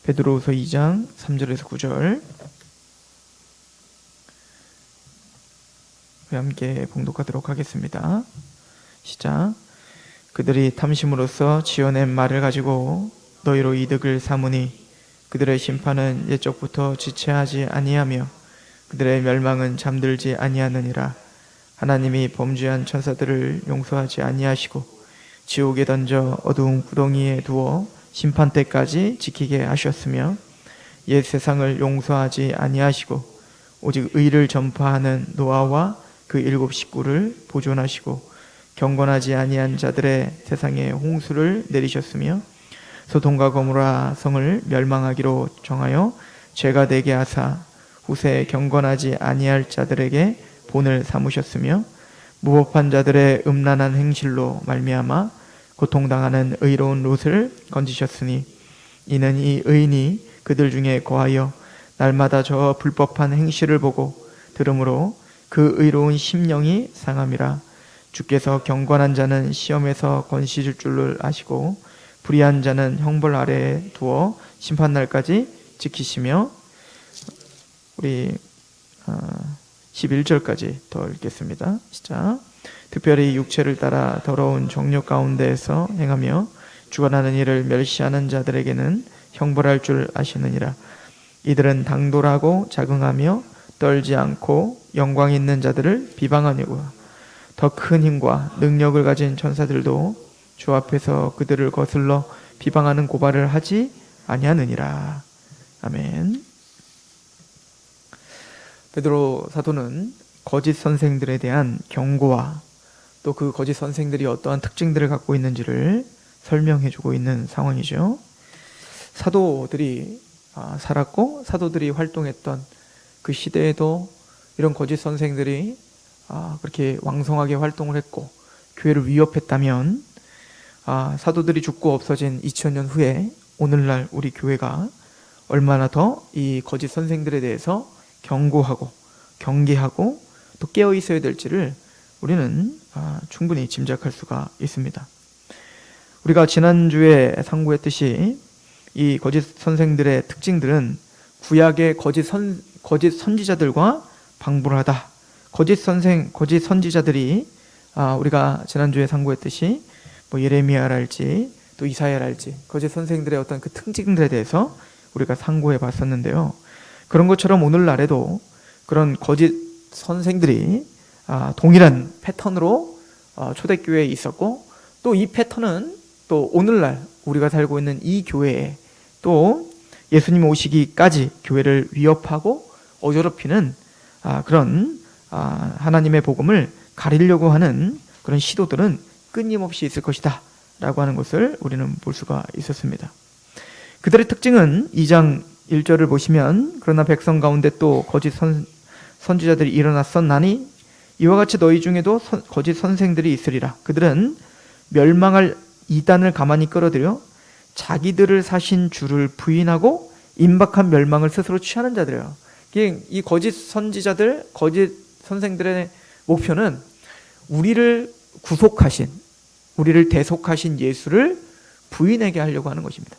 베드로후서 2장 3절에서 9절 함께 봉독하도록 하겠습니다. 시작. 그들이 탐심으로써 지어낸 말을 가지고 너희로 이득을 삼으니 그들의 심판은 옛적부터 지체하지 아니하며 그들의 멸망은 잠들지 아니하느니라. 하나님이 범죄한 천사들을 용서하지 아니하시고 지옥에 던져 어두운 구덩이에 두어 심판 때까지 지키게 하셨으며 옛 세상을 용서하지 아니하시고 오직 의를 전파하는 노아와 그 7 식구를 보존하시고 경건하지 아니한 자들의 세상에 홍수를 내리셨으며 소돔과 고모라 성을 멸망하기로 정하여 죄가 되게 하사 후세 경건하지 아니할 자들에게 본을 삼으셨으며 무법한 자들의 음란한 행실로 말미암아 고통당하는 의로운 롯을 건지셨으니 이는 이 의인이 그들 중에 거하여 날마다 저 불법한 행실을 보고 들으므로 그 의로운 심령이 상함이라. 주께서 경건한 자는 시험에서 건지실 줄을 아시고 불의한 자는 형벌 아래에 두어 심판날까지 지키시며 우리 11절까지 더 읽겠습니다. 시작. 특별히 육체를 따라 더러운 정욕 가운데에서 행하며 주관하는 일을 멸시하는 자들에게는 형벌할 줄 아시느니라. 이들은 당돌하고 자긍하며 떨지 않고 영광 있는 자들을 비방하려고 더 큰 힘과 능력을 가진 천사들도 주 앞에서 그들을 거슬러 비방하는 고발을 하지 아니하느니라. 아멘. 베드로 사도는 거짓 선생들에 대한 경고와 또 그 거짓 선생들이 어떠한 특징들을 갖고 있는지를 설명해주고 있는 상황이죠. 사도들이 살았고 사도들이 활동했던 그 시대에도 이런 거짓 선생들이 그렇게 왕성하게 활동을 했고 교회를 위협했다면 사도들이 죽고 없어진 2000년 후에 오늘날 우리 교회가 얼마나 더 이 거짓 선생들에 대해서 경고하고 경계하고 또 깨어 있어야 될지를 우리는 충분히 짐작할 수가 있습니다. 우리가 지난주에 상고했듯이 이 거짓 선생들의 특징들은 구약의 거짓 선지자들과 방불하다. 거짓 선지자들이 우리가 지난주에 상고했듯이 예레미야랄지 또 이사야랄지 거짓 선생들의 어떤 그 특징들에 대해서 우리가 상고해 봤었는데요. 그런 것처럼 오늘날에도 그런 거짓 선생들이 동일한 패턴으로 초대교회에 있었고 또 이 패턴은 또 오늘날 우리가 살고 있는 이 교회에 또 예수님 오시기까지 교회를 위협하고 어지럽히는 그런 하나님의 복음을 가리려고 하는 그런 시도들은 끊임없이 있을 것이다 라고 하는 것을 우리는 볼 수가 있었습니다. 그들의 특징은 2장 1절을 보시면 그러나 백성 가운데 또 거짓 선지자들이 일어났었나니 이와 같이 너희 중에도 거짓 선생들이 있으리라. 그들은 멸망할 이단을 가만히 끌어들여 자기들을 사신 주를 부인하고 임박한 멸망을 스스로 취하는 자들이에요. 이 거짓 선지자들, 거짓 선생들의 목표는 우리를 구속하신, 우리를 대속하신 예수를 부인하게 하려고 하는 것입니다.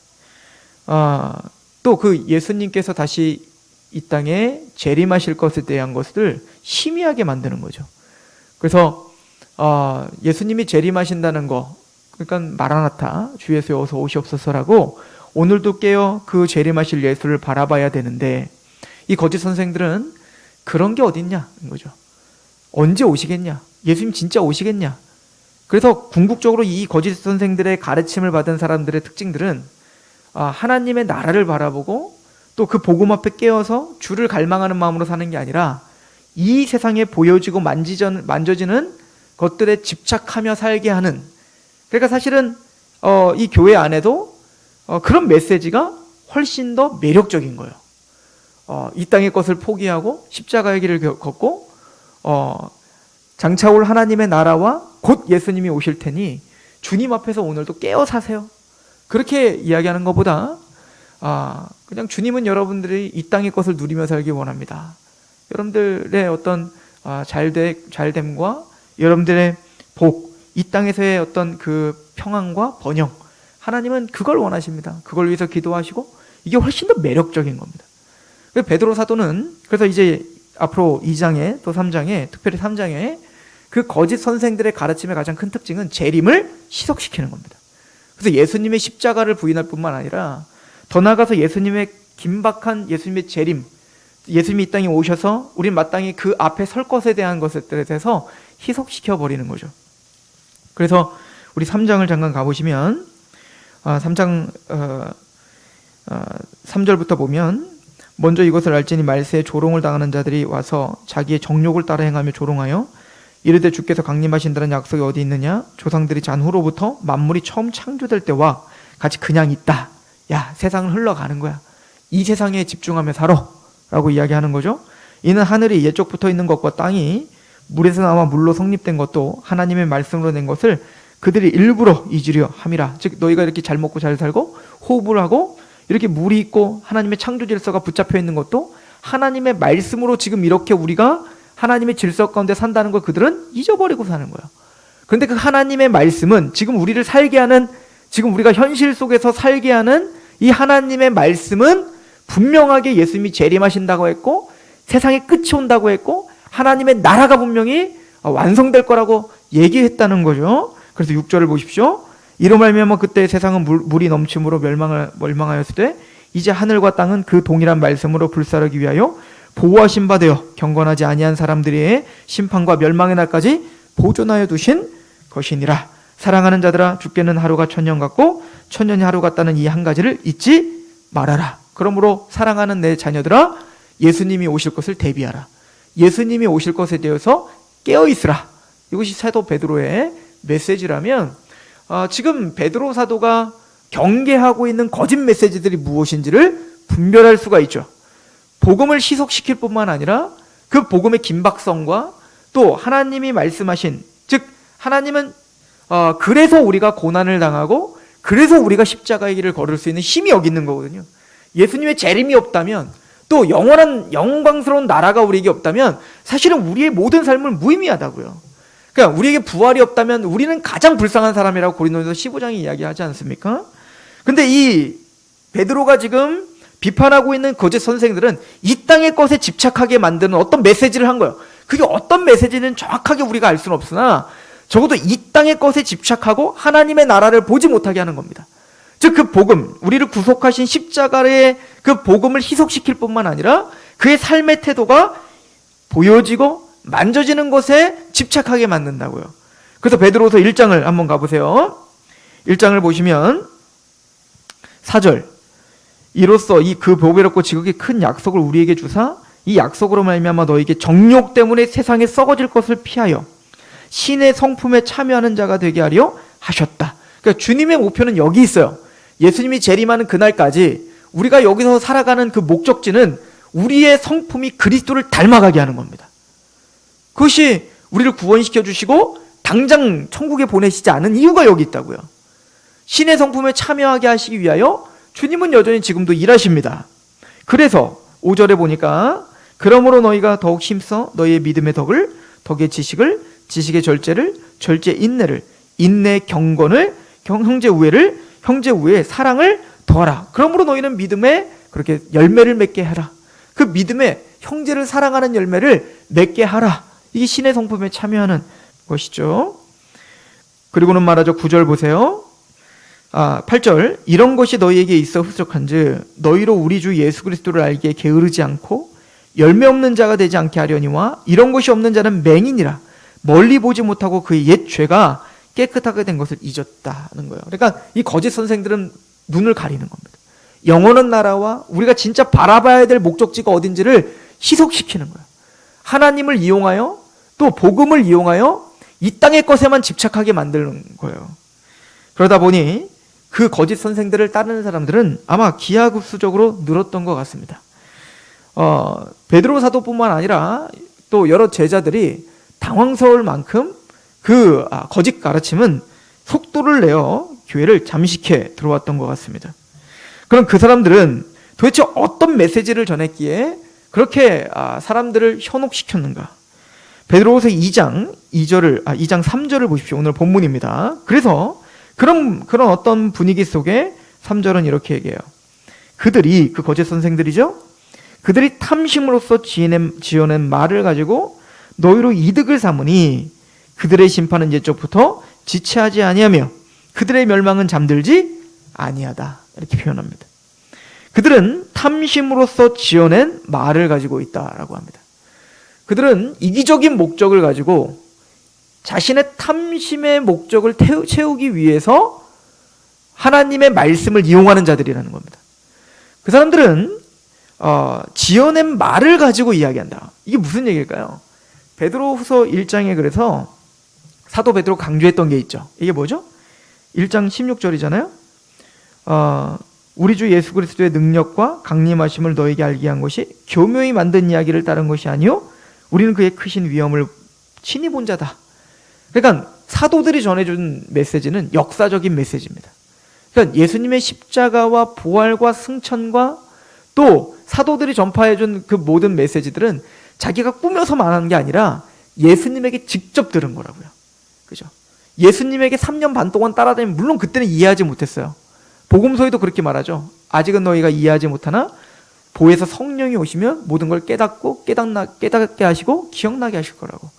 또 그 예수님께서 다시 이 땅에 재림하실 것에 대한 것을 희미하게 만드는 거죠. 그래서 예수님이 재림하신다는 거, 그러니까 마라나타, 주 예수 어서 오시옵소서라고 오늘도 깨어 그 재림하실 예수를 바라봐야 되는데 이 거짓 선생들은 그런 게 어딨냐는 거죠. 언제 오시겠냐? 예수님 진짜 오시겠냐? 그래서 궁극적으로 이 거짓 선생들의 가르침을 받은 사람들의 특징들은 하나님의 나라를 바라보고 또 그 복음 앞에 깨어서 주를 갈망하는 마음으로 사는 게 아니라 이 세상에 보여지고 만져지는 것들에 집착하며 살게 하는, 그러니까 사실은 이 교회 안에도 그런 메시지가 훨씬 더 매력적인 거예요. 이 땅의 것을 포기하고 십자가의 길을 걷고 장차 올 하나님의 나라와 곧 예수님이 오실 테니 주님 앞에서 오늘도 깨어 사세요. 그렇게 이야기하는 것보다 그냥 주님은 여러분들이 이 땅의 것을 누리며 살기 원합니다. 여러분들의 어떤 잘됨과 여러분들의 복, 이 땅에서의 어떤 그 평안과 번영, 하나님은 그걸 원하십니다. 그걸 위해서 기도하시고 이게 훨씬 더 매력적인 겁니다. 베드로 사도는 그래서 이제 앞으로 2장에 또 3장에 특별히 3장에 그 거짓 선생들의 가르침의 가장 큰 특징은 재림을 희석시키는 겁니다. 그래서 예수님의 십자가를 부인할 뿐만 아니라 더 나아가서 예수님의 긴박한 예수님의 재림, 예수님이 이 땅에 오셔서 우린 마땅히 그 앞에 설 것에 대한 것들에 대해서 희석시켜 버리는 거죠. 그래서 우리 3장을 잠깐 가보시면 3장 3절부터 보면 먼저 이것을 알지니 말세에 조롱을 당하는 자들이 와서 자기의 정욕을 따라 행하며 조롱하여 이르되 주께서 강림하신다는 약속이 어디 있느냐? 조상들이 잔후로부터 만물이 처음 창조될 때와 같이 그냥 있다. 야, 세상은 흘러가는 거야. 이 세상에 집중하며 살아 라고 이야기하는 거죠. 이는 하늘이 예적부터 있는 것과 땅이 물에서 나와 물로 성립된 것도 하나님의 말씀으로 낸 것을 그들이 일부러 잊으려 함이라. 즉 너희가 이렇게 잘 먹고 잘 살고 호흡을 하고 이렇게 물이 있고 하나님의 창조 질서가 붙잡혀 있는 것도 하나님의 말씀으로 지금 이렇게 우리가 하나님의 질서 가운데 산다는 걸 그들은 잊어버리고 사는 거예요. 그런데 그 하나님의 말씀은 지금 우리를 살게 하는, 지금 우리가 현실 속에서 살게 하는 이 하나님의 말씀은 분명하게 예수님이 재림하신다고 했고 세상의 끝이 온다고 했고 하나님의 나라가 분명히 완성될 거라고 얘기했다는 거죠. 그래서 6절을 보십시오. 이로 말미암아 그때 세상은 물이 넘침으로 멸망하였을 때 이제 하늘과 땅은 그 동일한 말씀으로 불사르기 위하여 보호하신 바 되어 경건하지 아니한 사람들의 심판과 멸망의 날까지 보존하여 두신 것이니라. 사랑하는 자들아, 주께는 하루가 천년 같고 천년이 하루 같다는 이 한 가지를 잊지 말아라. 그러므로 사랑하는 내 자녀들아, 예수님이 오실 것을 대비하라. 예수님이 오실 것에 대해서 깨어있으라. 이것이 사도 베드로의 메시지라면 지금 베드로 사도가 경계하고 있는 거짓 메시지들이 무엇인지를 분별할 수가 있죠. 복음을 희석시킬 뿐만 아니라 그 복음의 긴박성과 또 하나님이 말씀하신, 즉 하나님은 그래서 우리가 고난을 당하고 그래서 우리가 십자가의 길을 걸을 수 있는 힘이 여기 있는 거거든요. 예수님의 재림이 없다면 또 영원한 영광스러운 나라가 우리에게 없다면 사실은 우리의 모든 삶은 무의미하다고요. 그러니까 우리에게 부활이 없다면 우리는 가장 불쌍한 사람이라고 고린도전서 15장이 이야기하지 않습니까? 근데 이 베드로가 지금 비판하고 있는 거짓 선생들은 이 땅의 것에 집착하게 만드는 어떤 메시지를 한 거예요. 그게 어떤 메시지는 정확하게 우리가 알 수는 없으나 적어도 이 땅의 것에 집착하고 하나님의 나라를 보지 못하게 하는 겁니다. 즉 그 복음, 우리를 구속하신 십자가의 그 복음을 희석시킬 뿐만 아니라 그의 삶의 태도가 보여지고 만져지는 것에 집착하게 만든다고요. 그래서 베드로서 1장을 한번 가보세요. 1장을 보시면 4절, 이로써 이 그 보배롭고 지극히 큰 약속을 우리에게 주사 이 약속으로 말미암아 너희에게 정욕 때문에 세상에 썩어질 것을 피하여 신의 성품에 참여하는 자가 되게 하려 하셨다. 그러니까 주님의 목표는 여기 있어요. 예수님이 재림하는 그날까지 우리가 여기서 살아가는 그 목적지는 우리의 성품이 그리스도를 닮아가게 하는 겁니다. 그것이 우리를 구원시켜 주시고 당장 천국에 보내시지 않은 이유가 여기 있다고요. 신의 성품에 참여하게 하시기 위하여 주님은 여전히 지금도 일하십니다. 그래서 5절에 보니까 그러므로 너희가 더욱 힘써 너희의 믿음의 덕을, 덕의 지식을, 지식의 절제를, 절제의 인내를, 인내의 경건을, 형제 우애를, 형제 우애의 사랑을 더하라. 그러므로 너희는 믿음에 그렇게 열매를 맺게 하라. 그 믿음에 형제를 사랑하는 열매를 맺게 하라. 이게 신의 성품에 참여하는 것이죠. 그리고는 말하죠. 9절 보세요. 8절, 이런 것이 너희에게 있어 흡족한즉 너희로 우리 주 예수 그리스도를 알기에 게으르지 않고 열매 없는 자가 되지 않게 하려니와 이런 것이 없는 자는 맹인이라 멀리 보지 못하고 그의 옛 죄가 깨끗하게 된 것을 잊었다는 거예요. 그러니까 이 거짓 선생들은 눈을 가리는 겁니다. 영원한 나라와 우리가 진짜 바라봐야 될 목적지가 어딘지를 희석시키는 거예요. 하나님을 이용하여 또 복음을 이용하여 이 땅의 것에만 집착하게 만드는 거예요. 그러다 보니 그 거짓 선생들을 따르는 사람들은 아마 기하급수적으로 늘었던 것 같습니다. 베드로 사도뿐만 아니라 또 여러 제자들이 당황스러울 만큼 그 거짓 가르침은 속도를 내어 교회를 잠식해 들어왔던 것 같습니다. 그럼 그 사람들은 도대체 어떤 메시지를 전했기에 그렇게 사람들을 현혹시켰는가? 베드로후서 2장 3절을 보십시오. 오늘 본문입니다. 그래서 그런 어떤 분위기 속에 3절은 이렇게 얘기해요. 그들이, 그 거짓 선생들이죠, 그들이 탐심으로써 지어낸 말을 가지고 너희로 이득을 삼으니 그들의 심판은 옛적부터 지체하지 아니하며 그들의 멸망은 잠들지 아니하다. 이렇게 표현합니다. 그들은 탐심으로써 지어낸 말을 가지고 있다라고 합니다. 그들은 이기적인 목적을 가지고 자신의 탐심의 목적을 채우기 위해서 하나님의 말씀을 이용하는 자들이라는 겁니다. 그 사람들은 지어낸 말을 가지고 이야기한다. 이게 무슨 얘기일까요? 베드로후서 1장에 그래서 사도 베드로 강조했던 게 있죠. 이게 뭐죠? 1장 16절이잖아요. 우리 주 예수 그리스도의 능력과 강림하심을 너에게 알게 한 것이 교묘히 만든 이야기를 따른 것이 아니요 우리는 그의 크신 위엄을 친히 본 자다. 그러니까 사도들이 전해준 메시지는 역사적인 메시지입니다. 그러니까 예수님의 십자가와 부활과 승천과 또 사도들이 전파해준 그 모든 메시지들은 자기가 꾸며서 말하는 게 아니라 예수님에게 직접 들은 거라고요. 그죠? 예수님에게 3년 반 동안 따라다니면 물론 그때는 이해하지 못했어요. 복음서에도 그렇게 말하죠. 아직은 너희가 이해하지 못하나 보혜사 성령이 오시면 모든 걸 깨닫게 하시고 기억나게 하실 거라고.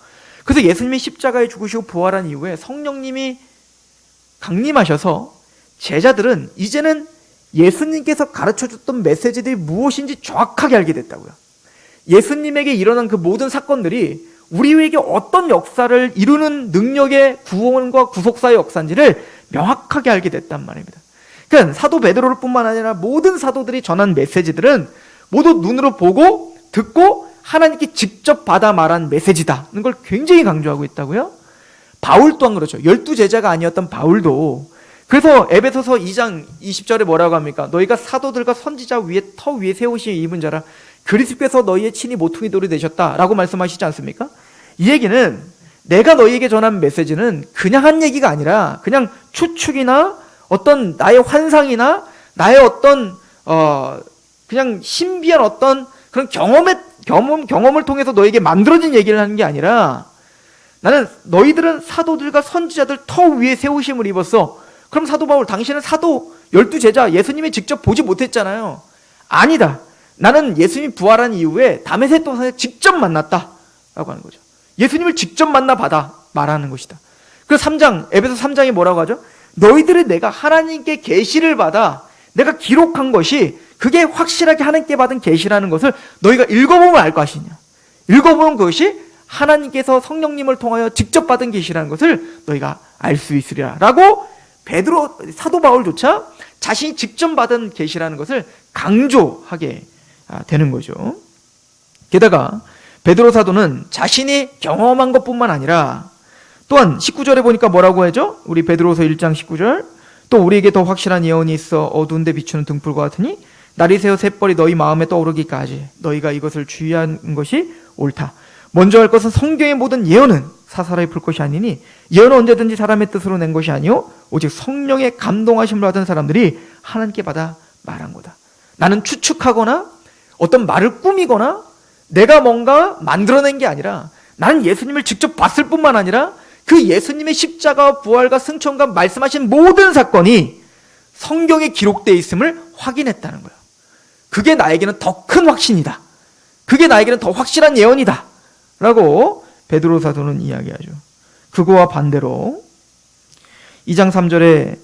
그래서 예수님이 십자가에 죽으시고 부활한 이후에 성령님이 강림하셔서 제자들은 이제는 예수님께서 가르쳐줬던 메시지들이 무엇인지 정확하게 알게 됐다고요. 예수님에게 일어난 그 모든 사건들이 우리에게 어떤 역사를 이루는 능력의 구원과 구속사의 역사인지를 명확하게 알게 됐단 말입니다. 그러니까 사도 베드로를 뿐만 아니라 모든 사도들이 전한 메시지들은 모두 눈으로 보고 듣고 하나님께 직접 받아 말한 메시지다는 걸 굉장히 강조하고 있다고요. 바울 또한 그렇죠. 12제자가 아니었던 바울도 그래서 에베소서 2장 20절에 뭐라고 합니까? 너희가 사도들과 선지자 위에 터 위에 세우신 입은 자라 그리스도께서 너희의 친히 모퉁이 돌이 되셨다라고 말씀하시지 않습니까? 이 얘기는 내가 너희에게 전한 메시지는 그냥 한 얘기가 아니라 그냥 추측이나 어떤 나의 환상이나 나의 어떤 그냥 신비한 어떤 그런 경험을 통해서 너에게 만들어진 얘기를 하는 게 아니라 나는 너희들은 사도들과 선지자들 터 위에 세우심을 입었어. 그럼 사도 바울 당신은 사도 12제자 예수님이 직접 보지 못했잖아요. 아니다. 나는 예수님이 부활한 이후에 다메섹 도상에 직접 만났다 라고 하는 거죠. 예수님을 직접 만나 받아 말하는 것이다. 그래서 에베소 3장이 뭐라고 하죠? 너희들은 내가 하나님께 계시를 받아 내가 기록한 것이 그게 확실하게 하나님께 받은 계시라는 것을 너희가 읽어보면 알 것이냐. 읽어보면 그것이 하나님께서 성령님을 통하여 직접 받은 계시라는 것을 너희가 알 수 있으리라 라고 사도 바울조차 자신이 직접 받은 계시라는 것을 강조하게 되는 거죠. 게다가 베드로 사도는 자신이 경험한 것뿐만 아니라 또한 19절에 보니까 뭐라고 하죠? 우리 베드로서 1장 19절 또 우리에게 더 확실한 예언이 있어 어두운 데 비추는 등불과 같으니 날이 새어 샛벌이 너희 마음에 떠오르기까지 너희가 이것을 주의하는 것이 옳다. 먼저 할 것은 성경의 모든 예언은 사사로이 풀 것이 아니니 예언은 언제든지 사람의 뜻으로 낸 것이 아니요 오직 성령의 감동하심을 받은 사람들이 하나님께 받아 말한 거다. 나는 추측하거나 어떤 말을 꾸미거나 내가 뭔가 만들어낸 게 아니라 나는 예수님을 직접 봤을 뿐만 아니라 그 예수님의 십자가와 부활과 승천과 말씀하신 모든 사건이 성경에 기록되어 있음을 확인했다는 거예요. 그게 나에게는 더 큰 확신이다. 그게 나에게는 더 확실한 예언이다. 라고 베드로 사도는 이야기하죠. 그거와 반대로 2장 3절에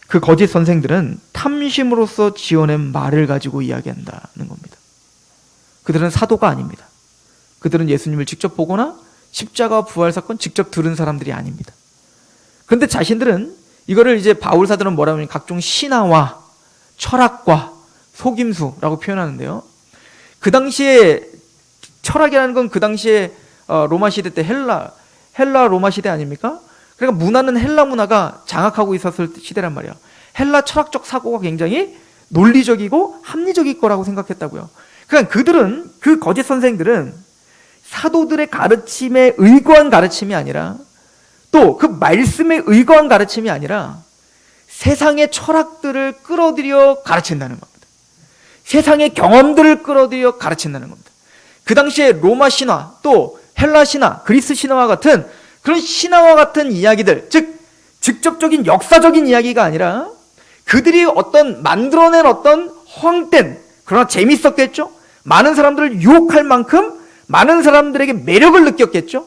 그 거짓 선생들은 탐심으로써 지어낸 말을 가지고 이야기한다는 겁니다. 그들은 사도가 아닙니다. 그들은 예수님을 직접 보거나 십자가와 부활 사건 직접 들은 사람들이 아닙니다. 그런데 자신들은 이거를 이제 바울 사도는 뭐라고 하면 각종 신화와 철학과 속임수라고 표현하는데요. 그 당시에 철학이라는 건 그 당시에 로마 시대 때 헬라 로마 시대 아닙니까? 그러니까 문화는 헬라 문화가 장악하고 있었을 시대란 말이에요. 헬라 철학적 사고가 굉장히 논리적이고 합리적일 거라고 생각했다고요. 그러니까 그들은 그 거짓 선생들은 사도들의 가르침에 의거한 가르침이 아니라 또 그 말씀에 의거한 가르침이 아니라 세상의 철학들을 끌어들여 가르친다는 겁니다. 세상의 경험들을 끌어들여 가르친다는 겁니다. 그 당시에 로마 신화 또 헬라 신화, 그리스 신화와 같은 그런 신화와 같은 이야기들, 즉 직접적인 역사적인 이야기가 아니라 그들이 어떤 만들어낸 어떤 허황된, 그러나 재밌었겠죠? 많은 사람들을 유혹할 만큼 많은 사람들에게 매력을 느꼈겠죠?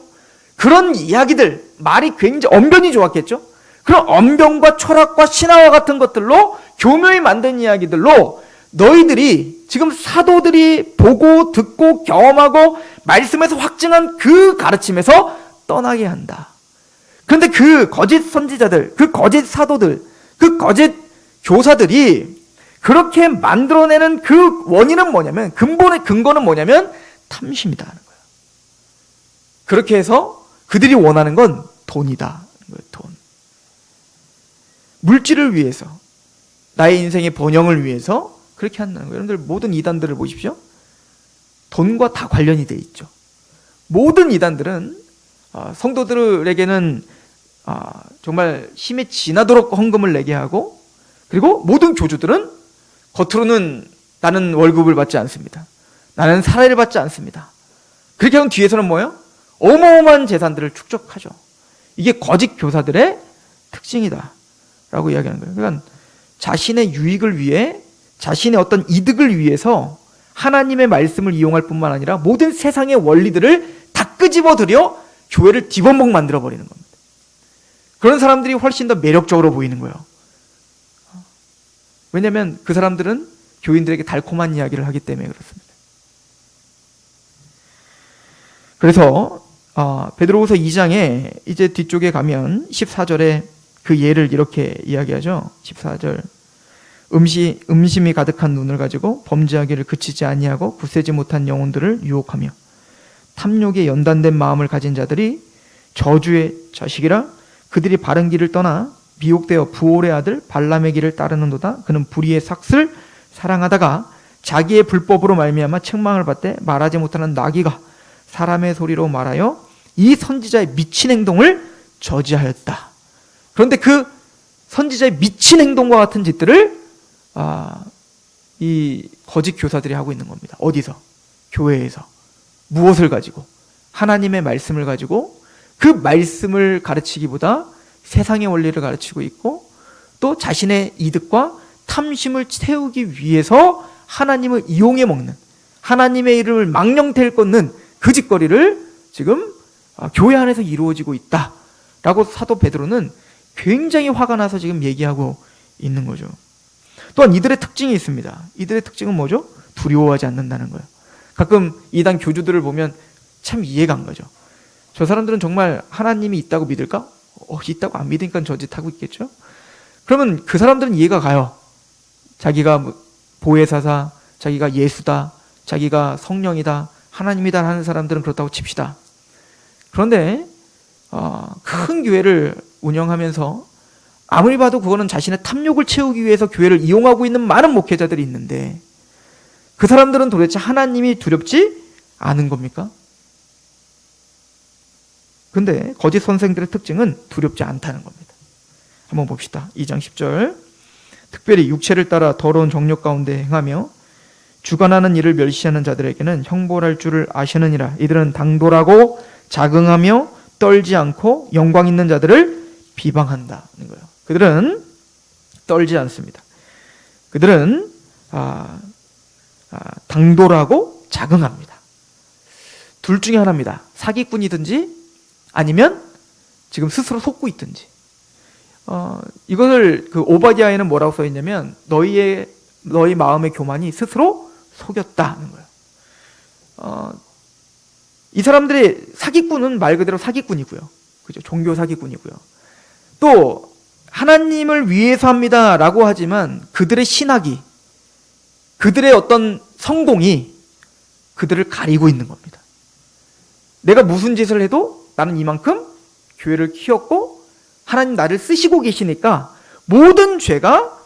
그런 이야기들, 말이 굉장히 언변이 좋았겠죠? 그런 언변과 철학과 신화와 같은 것들로 교묘히 만든 이야기들로 너희들이 지금 사도들이 보고 듣고 경험하고 말씀에서 확증한 그 가르침에서 떠나게 한다. 그런데 그 거짓 선지자들, 그 거짓 사도들, 그 거짓 교사들이 그렇게 만들어내는 그 원인은 뭐냐면, 근본의 근거는 뭐냐면 탐심이다 하는 거예요. 그렇게 해서 그들이 원하는 건 돈이다. 돈. 물질을 위해서, 나의 인생의 번영을 위해서 그렇게 한다는 거예요. 여러분들 모든 이단들을 보십시오. 돈과 다 관련이 돼 있죠. 모든 이단들은 성도들에게는 정말 힘에 지나도록 헌금을 내게 하고, 그리고 모든 교주들은 겉으로는 나는 월급을 받지 않습니다. 나는 사례를 받지 않습니다. 그렇게 하면 뒤에서는 뭐예요? 어마어마한 재산들을 축적하죠. 이게 거짓 교사들의 특징이다 라고 이야기하는 거예요. 그러니까 자신의 유익을 위해, 자신의 어떤 이득을 위해서 하나님의 말씀을 이용할 뿐만 아니라 모든 세상의 원리들을 다 끄집어들여 교회를 뒤범벅 만들어버리는 겁니다. 그런 사람들이 훨씬 더 매력적으로 보이는 거예요. 왜냐하면 그 사람들은 교인들에게 달콤한 이야기를 하기 때문에 그렇습니다. 그래서 베드로후서 2장에 이제 뒤쪽에 가면 14절에 그 예를 이렇게 이야기하죠. 14절, 음심이 가득한 눈을 가지고 범죄하기를 그치지 아니하고 굳세지 못한 영혼들을 유혹하며 탐욕에 연단된 마음을 가진 자들이 저주의 자식이라. 그들이 바른 길을 떠나 미혹되어 부올의 아들 발람의 길을 따르는도다. 그는 불의의 삭슬 사랑하다가 자기의 불법으로 말미암아 책망을 받되 말하지 못하는 나귀가 사람의 소리로 말하여 이 선지자의 미친 행동을 저지하였다. 그런데 그 선지자의 미친 행동과 같은 짓들을 이 거짓 교사들이 하고 있는 겁니다. 어디서? 교회에서. 무엇을 가지고? 하나님의 말씀을 가지고 그 말씀을 가르치기보다 세상의 원리를 가르치고 있고, 또 자신의 이득과 탐심을 채우기 위해서 하나님을 이용해 먹는, 하나님의 이름을 망령될 걷는 그 짓거리를 지금 교회 안에서 이루어지고 있다라고 사도 베드로는 굉장히 화가 나서 지금 얘기하고 있는 거죠. 또한 이들의 특징이 있습니다. 이들의 특징은 뭐죠? 두려워하지 않는다는 거예요. 가끔 이단 교주들을 보면 참 이해가 안 가죠. 저 사람들은 정말 하나님이 있다고 믿을까? 있다고 안 믿으니까 저 짓 하고 있겠죠? 그러면 그 사람들은 이해가 가요. 자기가 보혜사사, 자기가 예수다, 자기가 성령이다, 하나님이다 하는 사람들은 그렇다고 칩시다. 그런데 큰 교회를 운영하면서 아무리 봐도 그거는 자신의 탐욕을 채우기 위해서 교회를 이용하고 있는 많은 목회자들이 있는데, 그 사람들은 도대체 하나님이 두렵지 않은 겁니까? 근데 거짓 선생들의 특징은 두렵지 않다는 겁니다. 한번 봅시다. 2장 10절. 특별히 육체를 따라 더러운 정욕 가운데 행하며 주관하는 일을 멸시하는 자들에게는 형벌할 줄을 아시느니라. 이들은 당돌하고 자긍하며 떨지 않고 영광 있는 자들을 비방한다는 거예요. 그들은 떨지 않습니다. 그들은 당돌하고 자긍합니다. 둘 중에 하나입니다. 사기꾼이든지 아니면 지금 스스로 속고 있든지. 이것을 그 오바댜에는 뭐라고 써 있냐면 너희 마음의 교만이 스스로 속였다는 거예요. 이 사람들의 사기꾼은 말 그대로 사기꾼이고요. 그죠? 종교 사기꾼이고요. 또 하나님을 위해서 합니다라고 하지만 그들의 신학이, 그들의 어떤 성공이 그들을 가리고 있는 겁니다. 내가 무슨 짓을 해도 나는 이만큼 교회를 키웠고 하나님 나를 쓰시고 계시니까 모든 죄가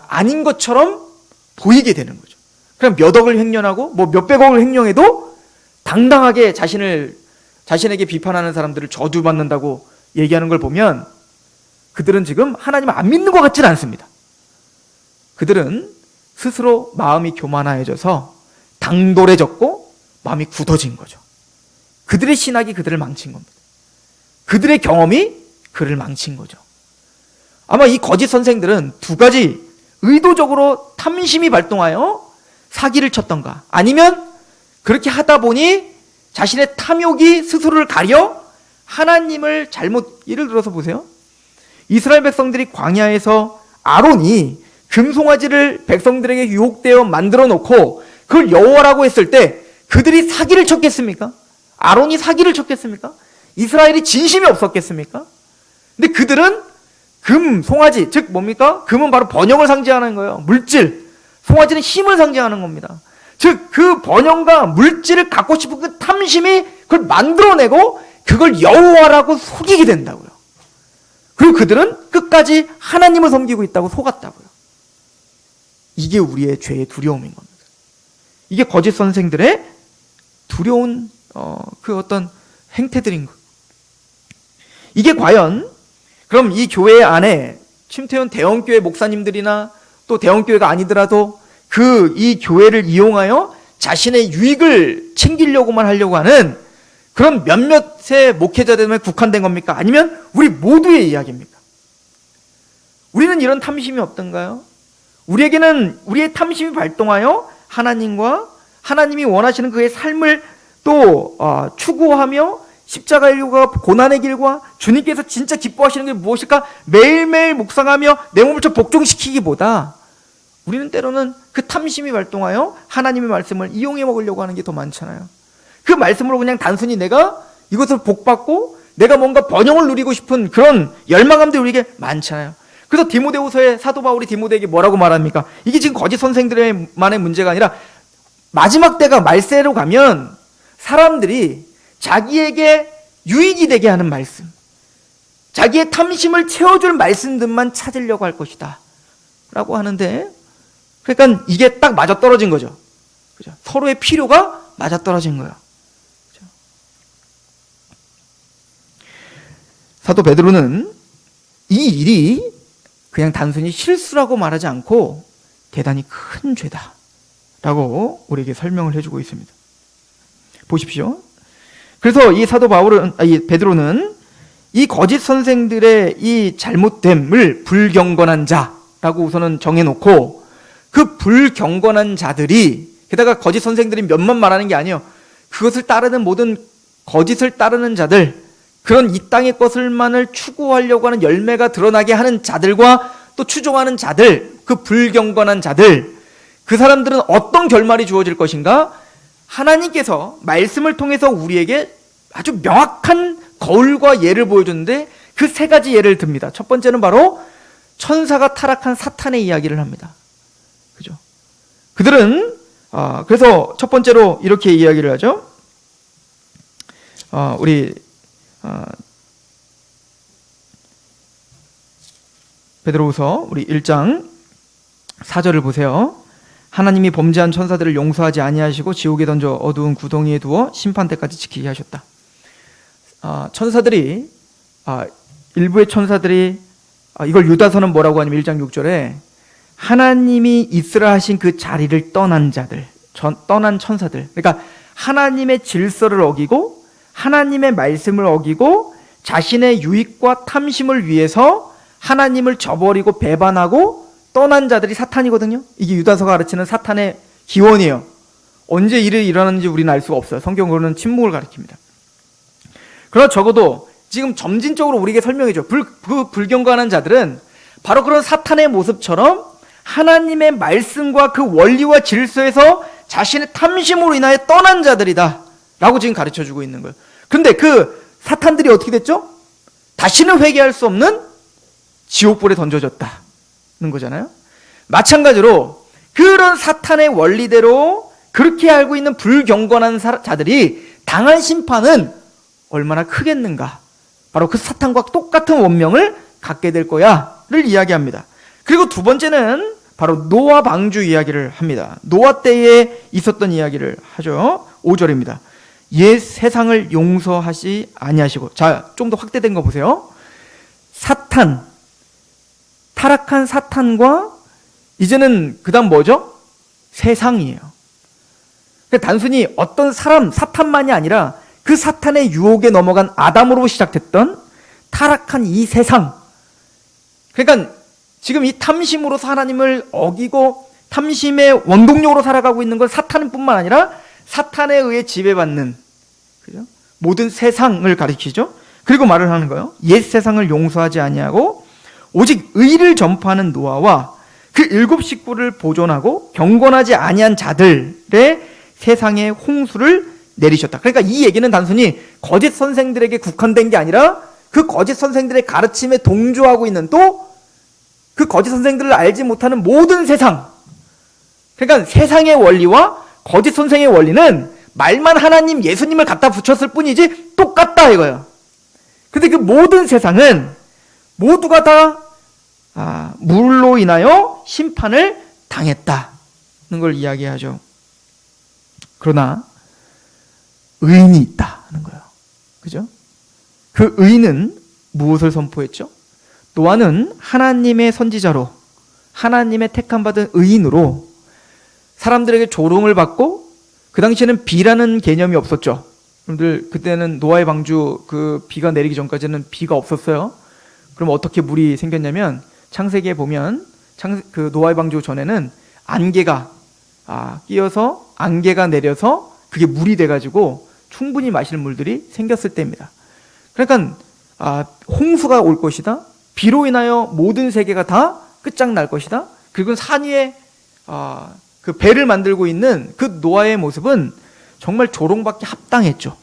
아닌 것처럼 보이게 되는 거죠. 그럼 몇 억을 횡령하고 뭐 몇백억을 횡령해도 당당하게 자신에게 비판하는 사람들을 저주받는다고 얘기하는 걸 보면 그들은 지금 하나님을 안 믿는 것 같지는 않습니다. 그들은 스스로 마음이 교만해져서 당돌해졌고 마음이 굳어진 거죠. 그들의 신학이 그들을 망친 겁니다. 그들의 경험이 그를 망친 거죠. 아마 이 거짓 선생들은 두 가지 의도적으로 탐심이 발동하여 사기를 쳤던가, 아니면 그렇게 하다 보니 자신의 탐욕이 스스로를 가려 하나님을 잘못, 예를 들어서 보세요. 이스라엘 백성들이 광야에서 아론이 금송아지를 백성들에게 유혹되어 만들어 놓고 그걸 여호와라고 했을 때 그들이 사기를 쳤겠습니까? 아론이 사기를 쳤겠습니까? 이스라엘이 진심이 없었겠습니까? 근데 그들은 금, 송아지, 즉 뭡니까? 금은 바로 번영을 상징하는 거예요. 물질. 송아지는 힘을 상징하는 겁니다. 즉 그 번영과 물질을 갖고 싶은 그 탐심이 그걸 만들어내고 그걸 여호와라고 속이게 된다고요. 그리고 그들은 끝까지 하나님을 섬기고 있다고 속았다고요. 이게 우리의 죄의 두려움인 겁니다. 이게 거짓 선생들의 두려운 그 어떤 행태들인 것. 이게 과연 그럼 이 교회 안에 침태운 대형교회 목사님들이나 또 대형교회가 아니더라도 이 교회를 이용하여 자신의 유익을 챙기려고만 하려고 하는 그런 몇몇의 목회자들만 국한된 겁니까? 아니면 우리 모두의 이야기입니까? 우리는 이런 탐심이 없던가요? 우리에게는 우리의 탐심이 발동하여 하나님과 하나님이 원하시는 그의 삶을 또 추구하며 십자가의 길과 고난의 길과 주님께서 진짜 기뻐하시는 게 무엇일까 매일매일 묵상하며 내 몸을 좀 복종시키기보다 우리는 때로는 그 탐심이 발동하여 하나님의 말씀을 이용해 먹으려고 하는 게 더 많잖아요. 그 말씀으로 그냥 단순히 내가 이것을 복받고 내가 뭔가 번영을 누리고 싶은 그런 열망함들이 우리에게 많잖아요. 그래서 디모데후서에 사도 바울이 디모데에게 뭐라고 말합니까? 이게 지금 거짓 선생들만의 문제가 아니라 마지막 때가 말세로 가면 사람들이 자기에게 유익이 되게 하는 말씀, 자기의 탐심을 채워줄 말씀들만 찾으려고 할 것이다 라고 하는데, 그러니까 이게 딱 맞아떨어진 거죠. 그죠? 서로의 필요가 맞아떨어진 거예요. 그죠? 사도 베드로는 이 일이 그냥 단순히 실수라고 말하지 않고 대단히 큰 죄다 라고 우리에게 설명을 해주고 있습니다. 보십시오. 그래서 이 사도 이 베드로는 이 거짓 선생들의 이 잘못됨을 불경건한 자라고 우선은 정해놓고, 그 불경건한 자들이, 게다가 거짓 선생들이 몇만 말하는 게 아니에요. 그것을 따르는 모든 거짓을 따르는 자들, 그런 이 땅의 것을만을 추구하려고 하는 열매가 드러나게 하는 자들과 또 추종하는 자들, 그 불경건한 자들, 그 사람들은 어떤 결말이 주어질 것인가? 하나님께서 말씀을 통해서 우리에게 아주 명확한 거울과 예를 보여줬는데 그 세 가지 예를 듭니다. 첫 번째는 바로 천사가 타락한 사탄의 이야기를 합니다. 그죠? 그들은 그래서 첫 번째로 이렇게 이야기를 하죠. 우리 베드로후서 우리 1장 4절을 보세요. 하나님이 범죄한 천사들을 용서하지 아니하시고 지옥에 던져 어두운 구덩이에 두어 심판 때까지 지키게 하셨다. 천사들이 일부의 천사들이 이걸 유다서는 뭐라고 하냐면 1장 6절에 하나님이 있으라 하신 그 자리를 떠난 자들, 떠난 천사들, 그러니까 하나님의 질서를 어기고 하나님의 말씀을 어기고 자신의 유익과 탐심을 위해서 하나님을 저버리고 배반하고 떠난 자들이 사탄이거든요. 이게 유다서가 가르치는 사탄의 기원이에요. 언제 일이 일어나는지 우리는 알 수가 없어요. 성경으로는 침묵을 가리킵니다. 그러나 적어도 지금 점진적으로 우리에게 설명해줘. 그 불경건한 자들은 바로 그런 사탄의 모습처럼 하나님의 말씀과 그 원리와 질서에서 자신의 탐심으로 인하여 떠난 자들이다 라고 지금 가르쳐주고 있는 거예요. 근데 그 사탄들이 어떻게 됐죠? 다시는 회개할 수 없는 지옥불에 던져졌다는 거잖아요. 마찬가지로 그런 사탄의 원리대로 그렇게 알고 있는 불경건한 자들이 당한 심판은 얼마나 크겠는가. 바로 그 사탄과 똑같은 원명을 갖게 될 거야를 이야기합니다. 그리고 두 번째는 바로 노아 방주 이야기를 합니다. 노아 때에 있었던 이야기를 하죠. 5절입니다. 옛 세상을 용서하지 아니하시고, 자, 좀 더 확대된 거 보세요. 타락한 사탄과 이제는 그 다음 뭐죠? 세상이에요. 그러니까 단순히 어떤 사탄만이 아니라 그 사탄의 유혹에 넘어간 아담으로 시작됐던 타락한 이 세상. 그러니까 지금 이 탐심으로서 하나님을 어기고 탐심의 원동력으로 살아가고 있는 건 사탄뿐만 아니라 사탄에 의해 지배받는, 그죠? 모든 세상을 가리키죠. 그리고 말을 하는 거예요. 옛 세상을 용서하지 아니하고 오직 의를 전파하는 노아와 그 7 식구를 보존하고 경건하지 아니한 자들의 세상에 홍수를 내리셨다. 그러니까 이 얘기는 단순히 거짓 선생들에게 국한된 게 아니라 그 거짓 선생들의 가르침에 동조하고 있는, 또 그 거짓 선생들을 알지 못하는 모든 세상, 그러니까 세상의 원리와 거짓 선생의 원리는 말만 하나님, 예수님을 갖다 붙였을 뿐이지 똑같다 이거예요. 근데 그 모든 세상은 모두가 다 물로 인하여 심판을 당했다는 걸 이야기하죠. 그러나 의인이 있다는 거예요. 그죠? 그 의인은 무엇을 선포했죠? 노아는 하나님의 선지자로, 하나님의 택함받은 의인으로 사람들에게 조롱을 받고, 그 당시에는 비라는 개념이 없었죠. 여러분들 그때는 노아의 방주, 그 비가 내리기 전까지는 비가 없었어요. 그럼 어떻게 물이 생겼냐면, 창세기에 보면 그 노아의 방주 전에는 안개가 끼어서 안개가 내려서 그게 물이 돼가지고 충분히 마실 물들이 생겼을 때입니다. 그러니까 홍수가 올 것이다, 비로 인하여 모든 세계가 다 끝장날 것이다, 그리고 산 위에 그 배를 만들고 있는 그 노아의 모습은 정말 조롱받기 합당했죠.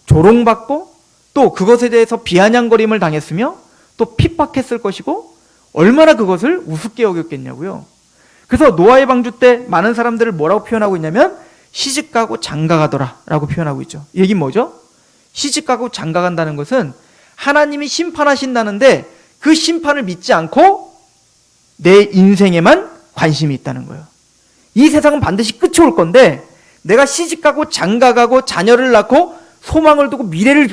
조롱받고 또 그것에 대해서 비아냥거림을 당했으며 또 핍박했을 것이고, 얼마나 그것을 우습게 여겼겠냐고요. 그래서 노아의 방주 때 많은 사람들을 뭐라고 표현하고 있냐면 시집가고 장가가더라 라고 표현하고 있죠. 이 얘기는 뭐죠? 시집가고 장가간다는 것은 하나님이 심판하신다는데 그 심판을 믿지 않고 내 인생에만 관심이 있다는 거예요. 이 세상은 반드시 끝이 올 건데 내가 시집가고 장가가고 자녀를 낳고 소망을 두고 미래를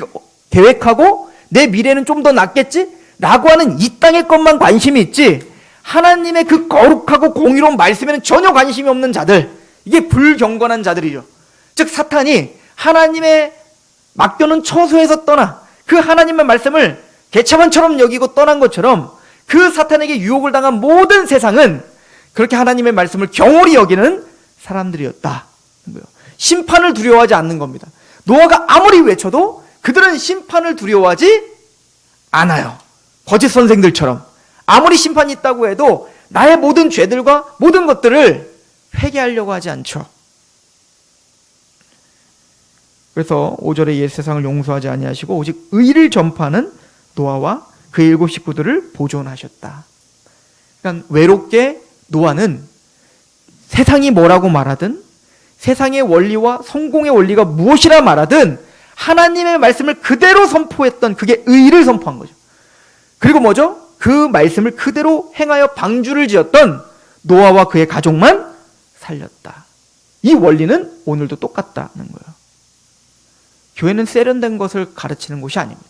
계획하고 내 미래는 좀 더 낫겠지? 라고 하는 이 땅의 것만 관심이 있지, 하나님의 그 거룩하고 공의로운 말씀에는 전혀 관심이 없는 자들, 이게 불경건한 자들이죠. 즉 사탄이 하나님의 맡겨놓은 처소에서 떠나 그 하나님의 말씀을 개차반처럼 여기고 떠난 것처럼 그 사탄에게 유혹을 당한 모든 세상은 그렇게 하나님의 말씀을 경홀히 여기는 사람들이었다. 심판을 두려워하지 않는 겁니다. 노아가 아무리 외쳐도 그들은 심판을 두려워하지 않아요. 거짓 선생들처럼 아무리 심판이 있다고 해도 나의 모든 죄들과 모든 것들을 회개하려고 하지 않죠. 그래서 5절에 옛 세상을 용서하지 아니하시고 오직 의를 전파하는 노아와 그 7 식구들을 보존하셨다. 그러니까 외롭게 노아는 세상이 뭐라고 말하든, 세상의 원리와 성공의 원리가 무엇이라 말하든 하나님의 말씀을 그대로 선포했던, 그게 의를 선포한 거죠. 그리고 뭐죠? 그 말씀을 그대로 행하여 방주를 지었던 노아와 그의 가족만 살렸다. 이 원리는 오늘도 똑같다는 거예요. 교회는 세련된 것을 가르치는 곳이 아닙니다.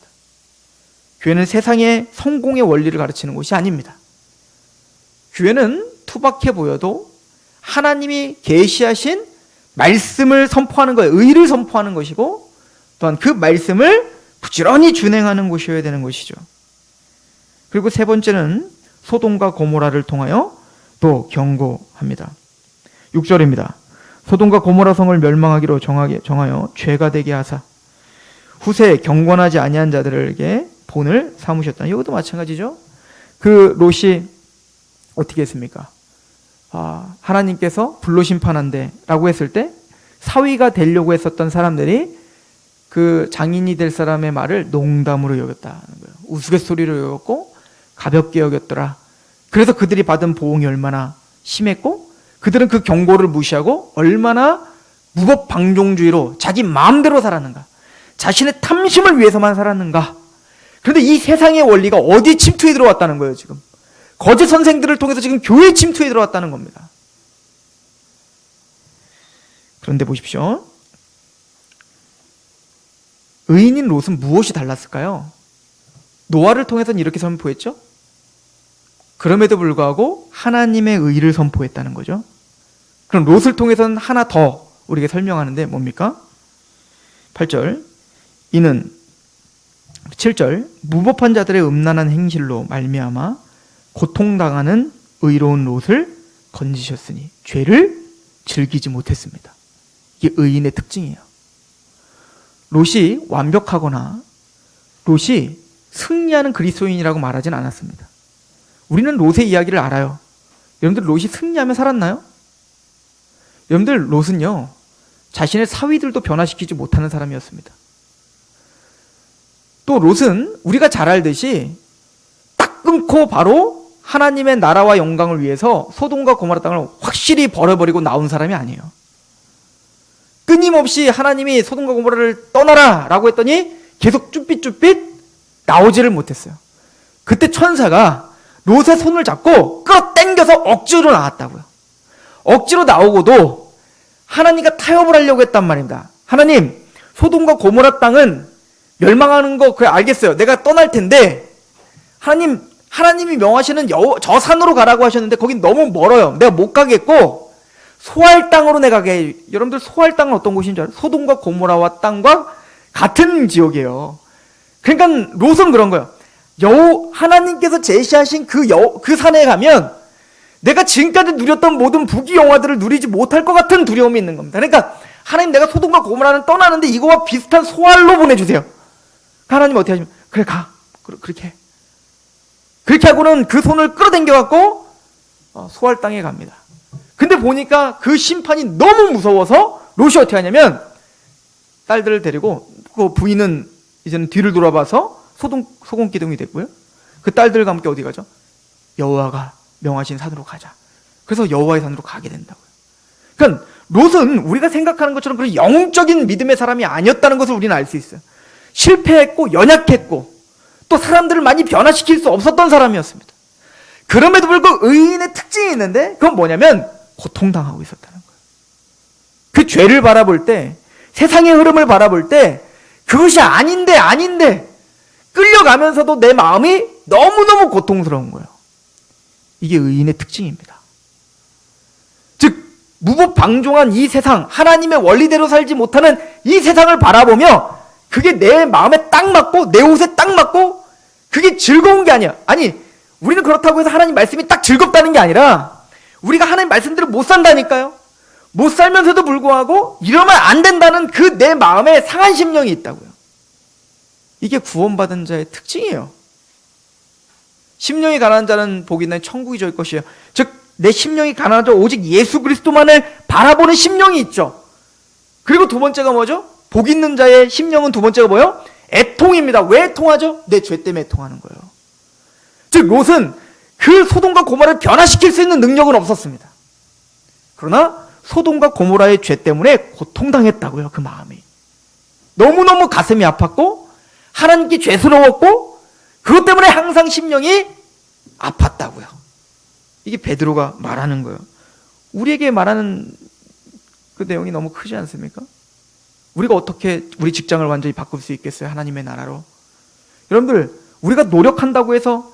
교회는 세상의 성공의 원리를 가르치는 곳이 아닙니다. 교회는 투박해 보여도 하나님이 계시하신 말씀을 선포하는 거예요. 의를 선포하는 것이고, 또한 그 말씀을 부지런히 준행하는 곳이어야 되는 것이죠. 그리고 세 번째는 소돔과 고모라를 통하여 또 경고합니다. 6절입니다. 소돔과 고모라 성을 멸망하기로 정하여 죄가 되게 하사 후세에 경건하지 아니한 자들에게 본을 삼으셨다. 이것도 마찬가지죠. 그 롯이 어떻게 했습니까? 하나님께서 불로 심판한대 라고 했을 때 사위가 되려고 했었던 사람들이 그 장인이 될 사람의 말을 농담으로 여겼다는 거예요. 우스갯소리로 여겼고 가볍게 여겼더라. 그래서 그들이 받은 보응이 얼마나 심했고, 그들은 그 경고를 무시하고 얼마나 무법방종주의로 자기 마음대로 살았는가, 자신의 탐심을 위해서만 살았는가. 그런데 이 세상의 원리가 어디 침투해 들어왔다는 거예요. 지금 거짓 선생들을 통해서 지금 교회에 침투해 들어왔다는 겁니다. 그런데 보십시오. 의인인 롯은 무엇이 달랐을까요? 노아를 통해서는 이렇게 선포했죠. 그럼에도 불구하고 하나님의 의를 선포했다는 거죠. 그럼 롯을 통해서는 하나 더 우리에게 설명하는데 뭡니까? 8절, 이는 7절, 무법한 자들의 음란한 행실로 말미암아 고통당하는 의로운 롯을 건지셨으니 죄를 즐기지 못했습니다. 이게 의인의 특징이에요. 롯이 완벽하거나 롯이 승리하는 그리스도인이라고 말하진 않았습니다. 우리는 롯의 이야기를 알아요. 여러분들 롯이 승리하며 살았나요? 여러분들 롯은요, 자신의 사위들도 변화시키지 못하는 사람이었습니다. 또 롯은 우리가 잘 알듯이 딱 끊고 바로 하나님의 나라와 영광을 위해서 소돔과 고모라 땅을 확실히 버려버리고 나온 사람이 아니에요. 끊임없이 하나님이 소돔과 고모라를 떠나라 라고 했더니 계속 쭈삣쭈삣 나오지를 못했어요. 그때 천사가 롯의 손을 잡고 끌어당겨서 억지로 나왔다고요. 억지로 나오고도 하나님과 타협을 하려고 했단 말입니다. 하나님, 소돔과 고모라 땅은 멸망하는 거 그래 알겠어요. 내가 떠날 텐데 하나님이 명하시는 저 산으로 가라고 하셨는데 거긴 너무 멀어요. 내가 못 가겠고 소알 땅으로 내가 가게. 여러분들 소알 땅은 어떤 곳인 줄 알아요? 소돔과 고모라와 땅과 같은 지역이에요. 그러니까 롯은 그런 거예요. 하나님께서 제시하신 그 산에 가면 내가 지금까지 누렸던 모든 부귀 영화들을 누리지 못할 것 같은 두려움이 있는 겁니다. 그러니까 하나님, 내가 소돔과 고모라는 떠나는데 이거와 비슷한 소알로 보내주세요. 하나님 어떻게 하시면 그래 가. 그렇게 해. 그렇게 하고는 그 손을 끌어당겨갖고 소알 땅에 갑니다. 근데 보니까 그 심판이 너무 무서워서 롯이 어떻게 하냐면 딸들을 데리고, 그 부인은 이제는 뒤를 돌아봐서 소금 기둥이 됐고요. 그 딸들과 함께 어디 가죠? 여호와가 명하신 산으로 가자. 그래서 여호와의 산으로 가게 된다고요. 그러니까 롯은 우리가 생각하는 것처럼 그런 영적인 믿음의 사람이 아니었다는 것을 우리는 알 수 있어요. 실패했고 연약했고 또 사람들을 많이 변화시킬 수 없었던 사람이었습니다. 그럼에도 불구하고 의인의 특징이 있는데 그건 뭐냐면 고통당하고 있었다는 거예요. 그 죄를 바라볼 때, 세상의 흐름을 바라볼 때 그것이 아닌데 끌려가면서도 내 마음이 너무너무 고통스러운 거예요. 이게 의인의 특징입니다. 즉 무법방종한 이 세상, 하나님의 원리대로 살지 못하는 이 세상을 바라보며 그게 내 마음에 딱 맞고 내 옷에 딱 맞고 그게 즐거운 게 아니야. 아니, 우리는 그렇다고 해서 하나님 말씀이 딱 즐겁다는 게 아니라 우리가 하나님 말씀대로 못 산다니까요. 못 살면서도 불구하고 이러면 안 된다는 그 내 마음에 상한 심령이 있다고요. 이게 구원받은 자의 특징이에요. 심령이 가난한 자는 복이 있나니 천국이 저일 것이에요. 즉 내 심령이 가난한 자 오직 예수 그리스도만을 바라보는 심령이 있죠. 그리고 두 번째가 뭐죠? 복 있는 자의 심령은 두 번째가 뭐예요? 애통입니다. 왜 애통하죠? 내 죄 때문에 애통하는 거예요. 즉 롯은 그 소돔과 고모라를 변화시킬 수 있는 능력은 없었습니다. 그러나 소돔과 고모라의 죄 때문에 고통당했다고요. 그 마음이 너무너무 가슴이 아팠고 하나님께 죄스러웠고 그것 때문에 항상 심령이 아팠다고요. 이게 베드로가 말하는 거예요. 우리에게 말하는 그 내용이 너무 크지 않습니까? 우리가 어떻게 우리 직장을 완전히 바꿀 수 있겠어요? 하나님의 나라로. 여러분들, 우리가 노력한다고 해서